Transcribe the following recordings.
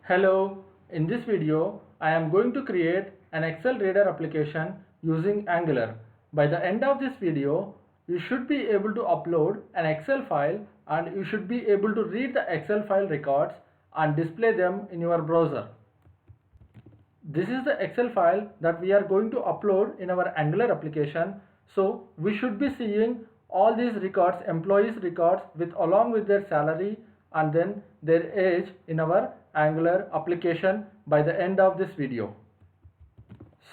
Hello, in this video I am going to create an Excel reader application using Angular. By the end of this video, you should be able to upload an Excel file and you should be able to read the Excel file records and display them in your browser. This is the Excel file that we are going to upload in our Angular application. So we should be seeing all these records, employees records along with their salary and then their age in our Angular application by the end of this video.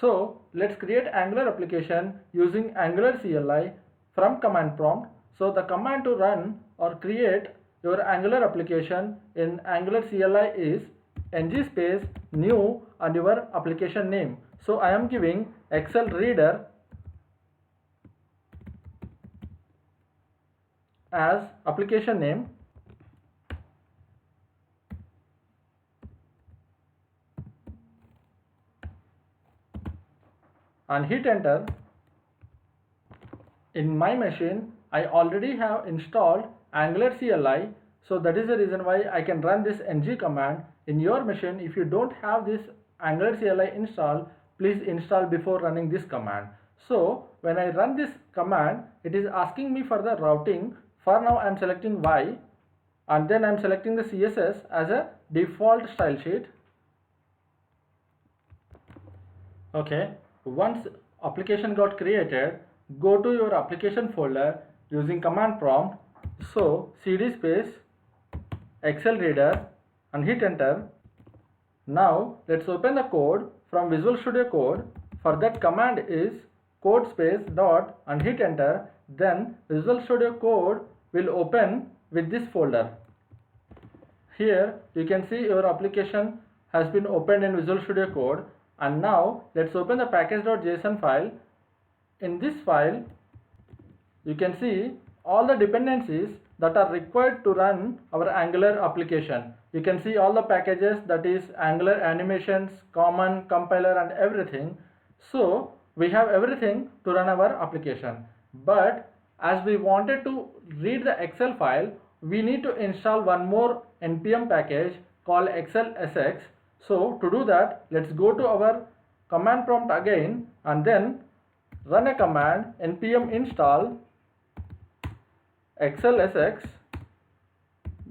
So let's create Angular application using Angular CLI from command prompt. So the command to run or create your Angular application in Angular CLI is ng space new and your application name. So I am giving Excel reader as application name. And hit enter. In my machine I already have installed Angular CLI, so that is the reason why I can run this ng command. In your machine, if you don't have this Angular CLI installed, please install before running this command. So when I run this command, it is asking me for the routing. For now I am selecting Y and then I am selecting the CSS as a default style sheet. Okay. Once application got created, go to your application folder using command prompt. So cd space Excel reader and hit enter. Now let's open the code from Visual Studio Code. For that command is code space dot and hit enter. Then Visual Studio Code will open with this folder. Here you can see your application has been opened in Visual Studio Code. And now let's open the package.json file. In this file you can see all the dependencies that are required to run our Angular application. You can see all the packages, that is Angular animations, common, compiler and everything. So we have everything to run our application. But as we wanted to read the Excel file, we need to install one more npm package called XLSX. So to do that, let's go to our command prompt again and then run a command npm install XLSX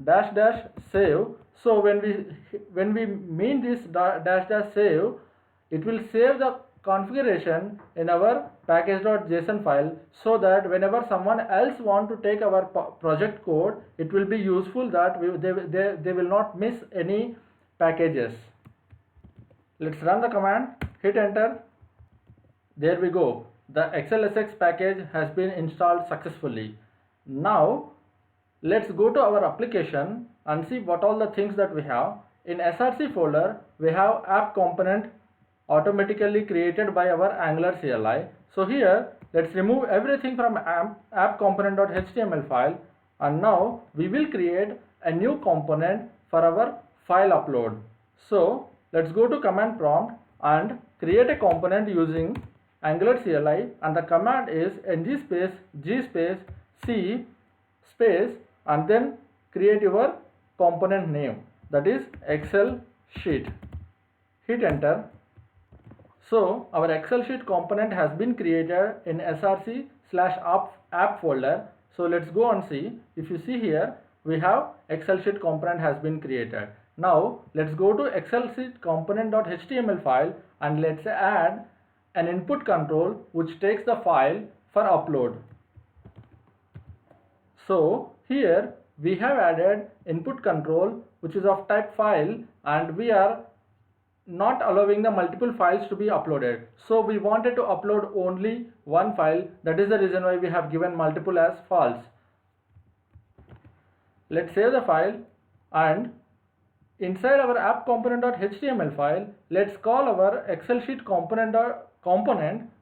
--save. So when we mean this --save, it will save the configuration in our package.json file, so that whenever someone else want to take our project code, it will be useful that they will not miss any packages. Let's run the command, hit enter. There we go. The XLSX package has been installed successfully. Now let's go to our application and see what all the things that we have. In SRC folder we have app component automatically created by our Angular CLI. So here let's remove everything from app component.html file, and now we will create a new component for our file upload. So let's go to command prompt and create a component using Angular CLI, and the command is ng space g space c space and then create your component name, that is Excel sheet. Hit enter. So our Excel sheet component has been created in src/app folder. So let's go and see. If you see here, we have Excel sheet component has been created. Now let's go to Excel sheet component.html file and let's add an input control which takes the file for upload. So here we have added input control which is of type file, and we are not allowing the multiple files to be uploaded. So we wanted to upload only one file. That is the reason why we have given multiple as false. Let's save the file, and inside our app component.html file, let's call our Excel sheet component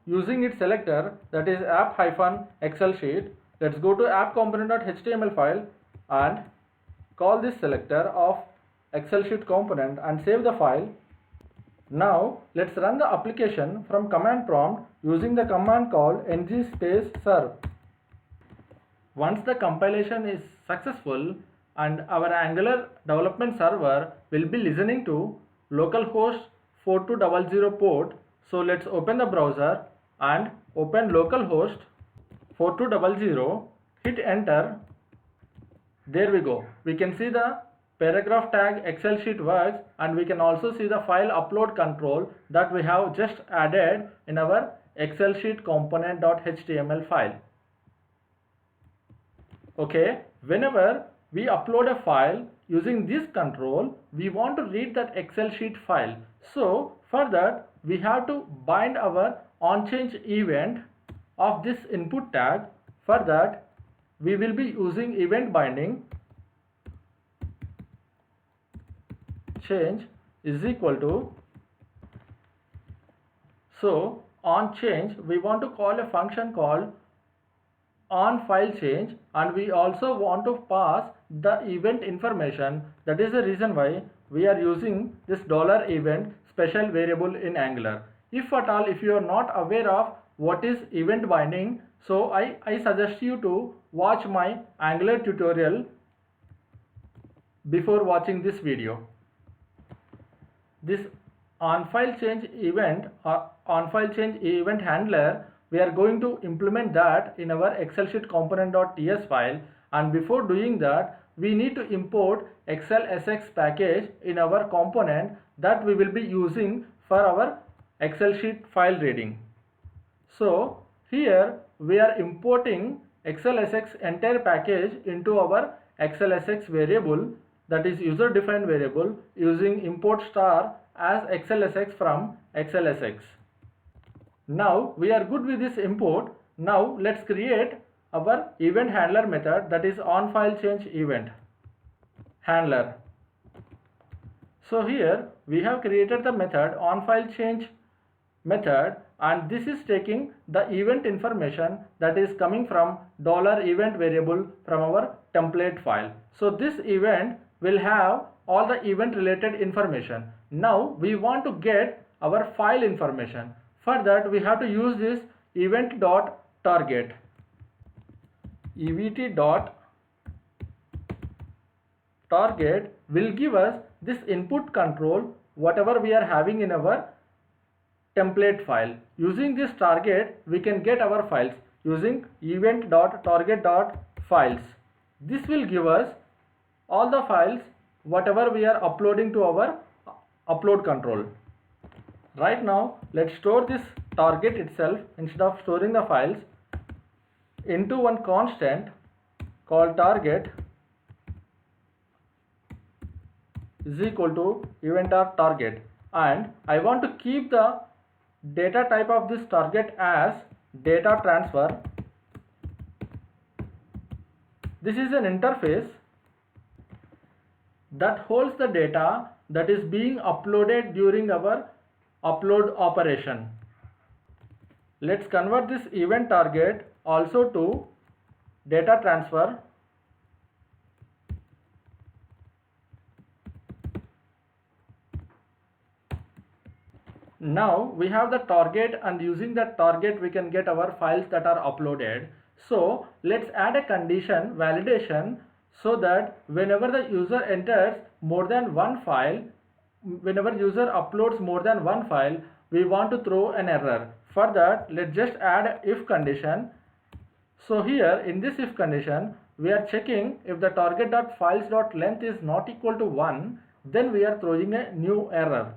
using its selector, that is app-Excel sheet. Let's go to app component.html file and call this selector of Excel sheet component and save the file. Now let's run the application from command prompt using the command called ng space serve. Once the compilation is successful and our Angular development server will be listening to localhost 4200 port. So let's open the browser and open localhost 4200, hit enter. There we go. We can see the paragraph tag Excel sheet works, and we can also see the file upload control that we have just added in our Excel sheet component.html file. Okay, whenever we upload a file using this control, we want to read that Excel sheet file. So for that, we have to bind our onChange event of this input tag. For that, we will be using event binding change is equal to, so on change we want to call a function called on file change, and we also want to pass the event information. That is the reason why we are using this $event special variable in Angular. If at all, if you are not aware of what is event binding, so I suggest you to watch my Angular tutorial before watching this video. This on file change event handler, we are going to implement that in our Excel sheet component.ts file, and before doing that we need to import XLSX package in our component that we will be using for our Excel sheet file reading. So here we are importing XLSX entire package into our XLSX variable, that is user defined variable, using import star as XLSX from XLSX. Now we are good with this import. Now let's create our event handler method, that is on file change event handler. So here we have created the method on file change method, and this is taking the event information that is coming from $event variable from our template file. So this event will have all the event related information. Now we want to get our file information. For that we have to use this event.target. evt.target will give us this input control whatever we are having in our template file. Using this target we can get our files using event.target.files. This will give us all the files whatever we are uploading to our upload control. Right now let's store this target itself, instead of storing the files, into one constant called target is equal to event.target, and I want to keep the data type of this target as data transfer. This is an interface that holds the data that is being uploaded during our upload operation. Let's convert this event target also to data transfer. Now we have the target, and using that target we can get our files that are uploaded. So let's add a condition validation, so that whenever the user enters more than one file, whenever user uploads more than one file, we want to throw an error. For that, let's just add if condition. So here in this if condition we are checking if the target.files.length is not equal to 1, then we are throwing a new error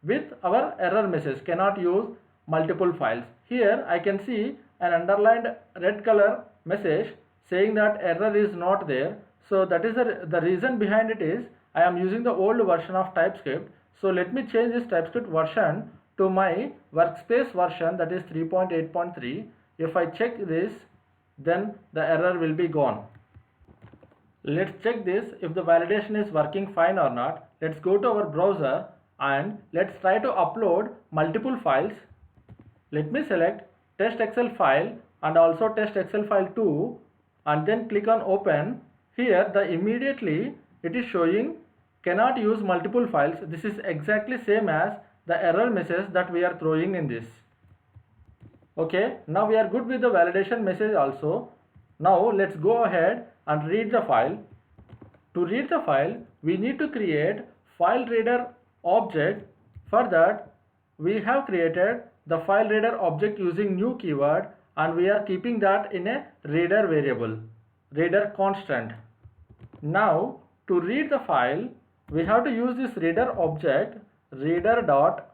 with our error message, cannot use multiple files. Here I can see an underlined red color message saying that error is not there. So that is the reason behind it is I am using the old version of TypeScript. So let me change this TypeScript version to my workspace version, that is 3.8.3. If I check this, then the error will be gone. Let's check this if the validation is working fine or not. Let's go to our browser and let's try to upload multiple files. Let me select test Excel file and also test Excel file 2, and then click on open. Here immediately it is showing cannot use multiple files. This is exactly same as the error message that we are throwing in this. Okay, now we are good with the validation message also. Now let's go ahead and read the file. To read the file, we need to create file reader object. For that, we have created the file reader object using new keyword, and we are keeping that in a reader variable, reader constant. Now to read the file, we have to use this reader object, reader dot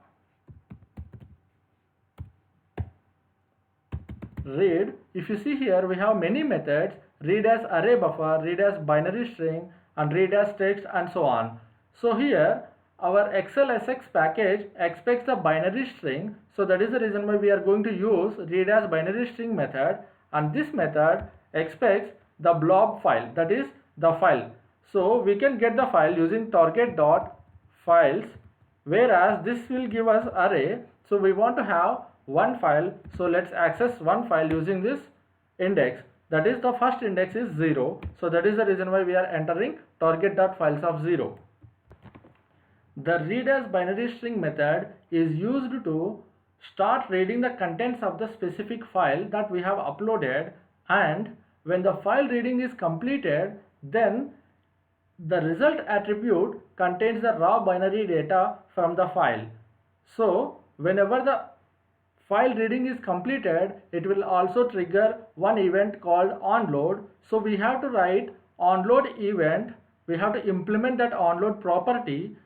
read. If you see here, we have many methods: read as array buffer, read as binary string, and read as text, and so on. So here our XLSX package expects the binary string, so that is the reason why we are going to use read as binary string method, and this method expects the blob file, that is the file. So we can get the file using target dot files, whereas this will give us array, so we want to have one file. So let's access one file using this index, that is the first index is 0, so that is the reason why we are entering target dot files of 0. The read as binary string method is used to start reading the contents of the specific file that we have uploaded, and when the file reading is completed, then the result attribute contains the raw binary data from the file. So whenever the file reading is completed, it will also trigger one event called onload. So we have to write onload event, we have to implement that onload property,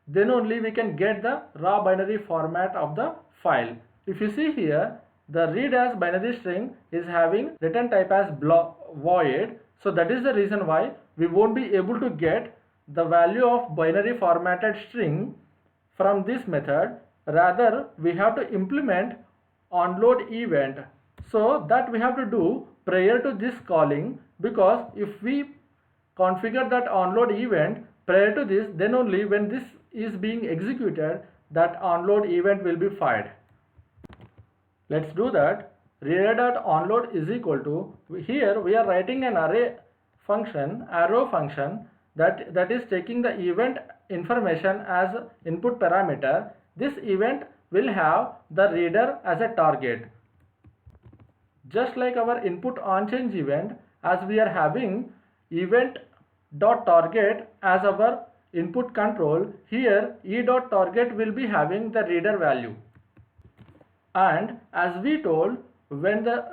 then only we can get the raw binary format of the file. If you see here, the read as binary string is having return type as void, so that is the reason why we won't be able to get the value of binary formatted string from this method. Rather, we have to implement onload event, so that we have to do prior to this calling, because if we configure that onload event prior to this, then only when this is being executed, that onload event will be fired. Let's do that. Reader.onload is equal to, here we are writing an array function, arrow function, that is taking the event information as input parameter. This event will have the reader as a target. Just like our input onChange event, as we are having event.target as our input control, here e.target will be having the reader value. And as we told, when the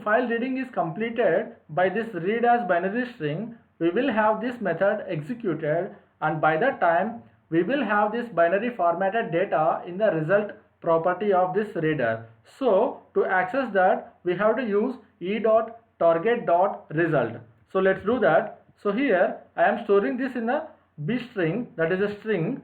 file reading is completed by this read as binary string, we will have this method executed, and by that time we will have this binary formatted data in the result property of this reader. So to access that, we have to use e.target.result. So let's do that. So here I am storing this in a b string, that is a string,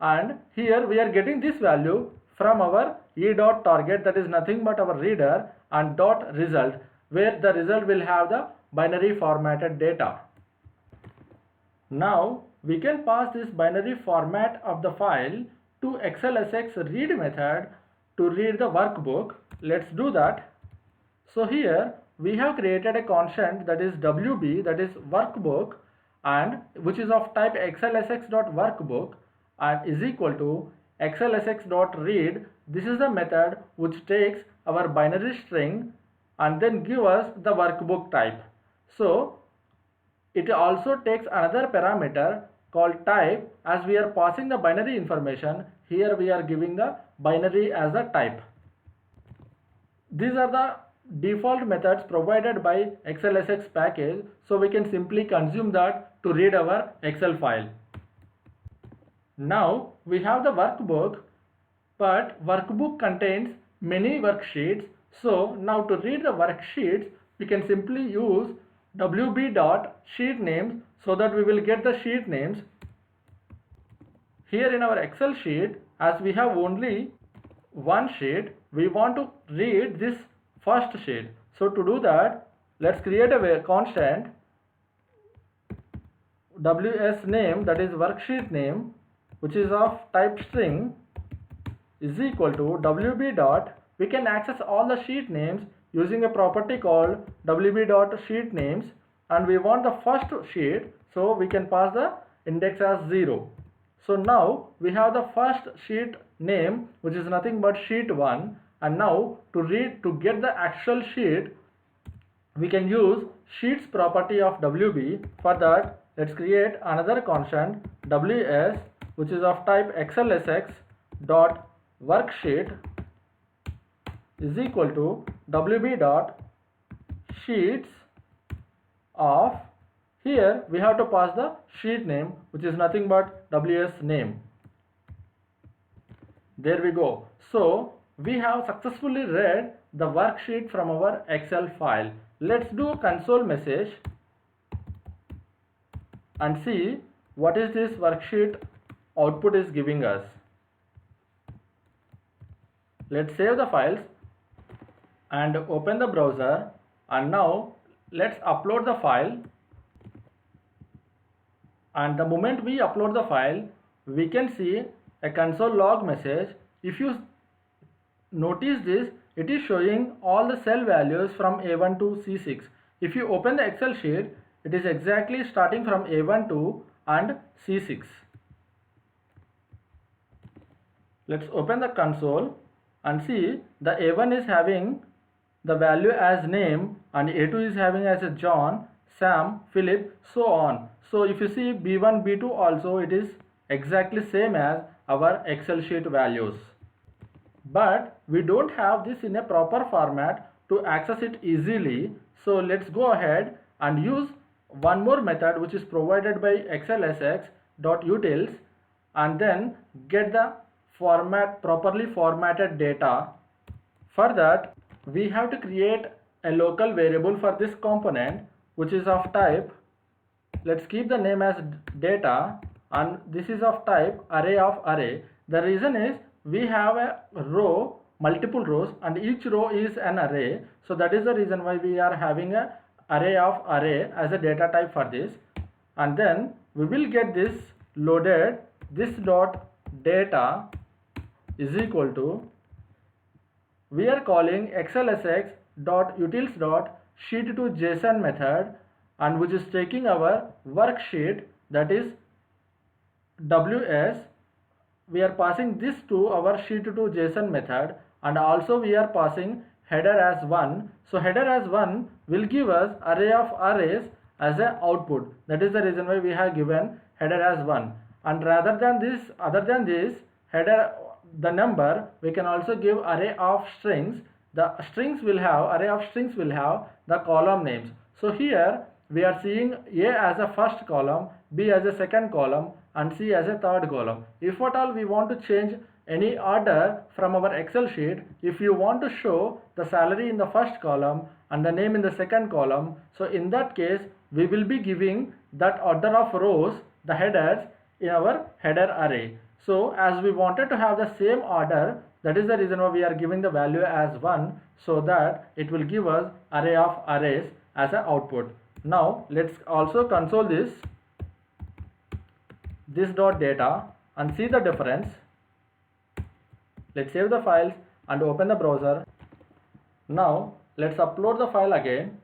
and here we are getting this value from our e.target, that is nothing but our reader, and dot result, where the result will have the binary formatted data. Now we can pass this binary format of the file to XLSX read method to read the workbook. Let's do that. So here we have created a constant, that is WB, that is workbook, and which is of type XLSX.workbook, and is equal to XLSX.read. This is the method which takes our binary string and then give us the workbook type. So it also takes another parameter called type. As we are passing the binary information, here we are giving the binary as a type. These are the default methods provided by XLSX package, so we can simply consume that to read our Excel file. Now we have the workbook, but workbook contains many worksheets. So now to read the worksheets, we can simply use wb.sheetnames, so that we will get the sheet names. Here in our Excel sheet, as we have only one sheet, we want to read this first sheet. So to do that, let's create a constant ws name, that is worksheet name, which is of type string, is equal to wb dot. We can access all the sheet names using a property called wb.sheetnames, and we want the first sheet, so we can pass the index as 0. So now we have the first sheet name, which is nothing but sheet 1, and now to get the actual sheet, we can use sheets property of WB. For that, let's create another constant ws, which is of type xlsx dot worksheet is equal to wb dot sheets of, here we have to pass the sheet name, which is nothing but ws name. There we go. So we have successfully read the worksheet from our Excel file. Let's do a console message and see what is this worksheet output is giving us. Let's save the files and open the browser, and now let's upload the file. And the moment we upload the file, we can see a console log message. If you notice this, it is showing all the cell values from A1 to C6. If you open the Excel sheet, it is exactly starting from A1 to and C6. Let's open the console and see the A1 is having the value as name and A2 is having as a John, Sam, Philip, so on. So if you see B1, B2 also, it is exactly same as our Excel sheet values. But we don't have this in a proper format to access it easily. So let's go ahead and use one more method which is provided by xlsx.utils, and then get the properly formatted data. For that, we have to create a local variable for this component, which is of type, let's keep the name as data, and this is of type array of array. The reason is we have a row, multiple rows, and each row is an array. So that is the reason why we are having a array of array as a data type for this. And then we will get this loaded, this dot data is equal to, we are calling xlsx.utils.sheet to JSON method, and which is taking our worksheet, that is ws. We are passing this to our sheet to JSON method, and also we are passing header as 1. So header as 1 will give us array of arrays as an output. That is the reason why we have given header as 1. And rather than this, other than this header, the number, we can also give array of strings. The strings will have, array of strings will have the column names. So here we are seeing A as a first column, B as a second column, and C as a third column. If at all we want to change any order from our Excel sheet, if you want to show the salary in the first column and the name in the second column, so in that case we will be giving that order of rows, the headers, in our header array. So as we wanted to have the same order, that is the reason why we are giving the value as 1, so that it will give us array of arrays as an output. Now let's also console this dot data and see the difference. Let's save the files and open the browser. Now let's upload the file again.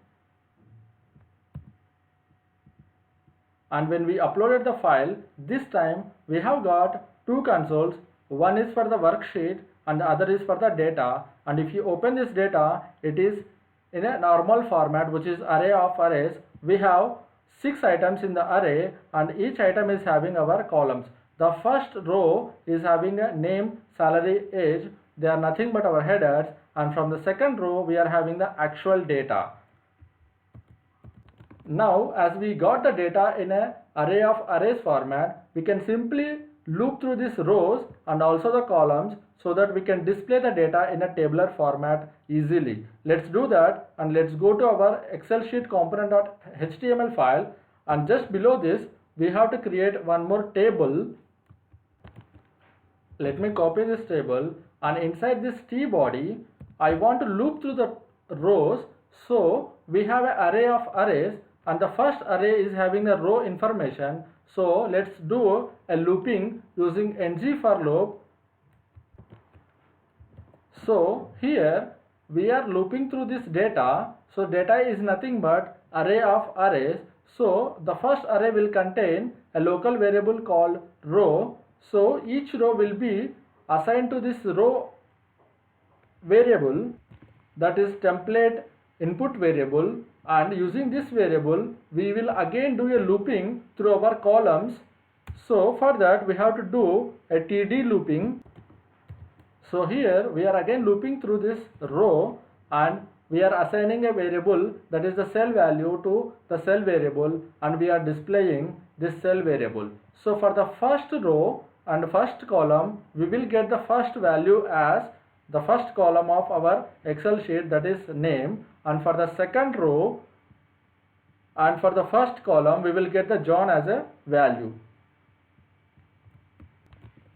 And when we uploaded the file, this time we have got two consoles. One is for the worksheet and the other is for the data. And if you open this data, it is in a normal format, which is array of arrays. We have 6 items in the array, and each item is having our columns. The first row is having a name, salary, age. They are nothing but our headers. And from the second row, we are having the actual data. Now, as we got the data in a array of arrays format, we can simply loop through these rows and also the columns, so that we can display the data in a tabular format easily. Let's do that, and let's go to our Excel sheet component.html file, and just below this we have to create one more table. Let me copy this table, and inside this T body I want to loop through the rows. So we have an array of arrays, and the first array is having the row information. So let's do a looping using ng for loop. So here we are looping through this data. So data is nothing but array of arrays. So the first array will contain a local variable called row. So each row will be assigned to this row variable, that is template input variable, and using this variable we will again do a looping through our columns. So for that we have to do a TD looping. So here we are again looping through this row, and we are assigning a variable, that is the cell value, to the cell variable, and we are displaying this cell variable. So for the first row and first column we will get the first value as the first column of our Excel sheet, that is name, and for the second row and for the first column we will get the John as a value.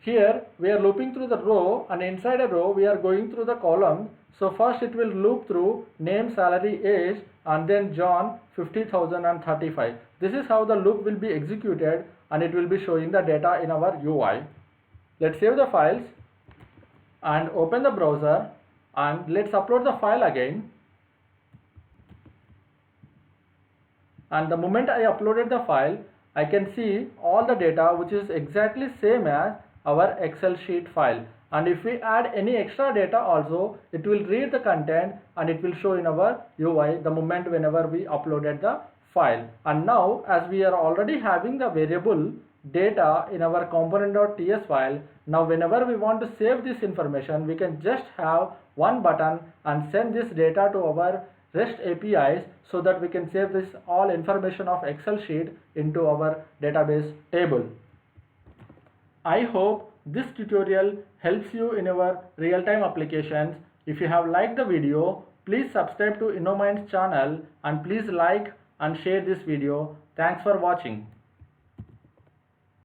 Here we are looping through the row, and inside a row we are going through the column. So first it will loop through name, salary, age, and then John 50,000 and 35. This is how the loop will be executed, and it will be showing the data in our UI. Let's save the files and open the browser, and let's upload the file again. And the moment I uploaded the file, I can see all the data which is exactly same as our Excel sheet file. And if we add any extra data also, it will read the content and it will show in our UI the moment whenever we uploaded the file. And now as we are already having the variable data in our component.ts file, now whenever we want to save this information, we can just have one button and send this data to our REST APIs, so that we can save this all information of Excel sheet into our database table. I hope this tutorial helps you in your real-time applications. If you have liked the video, please subscribe to InnoMinds channel, and please like and share this video. Thanks for watching.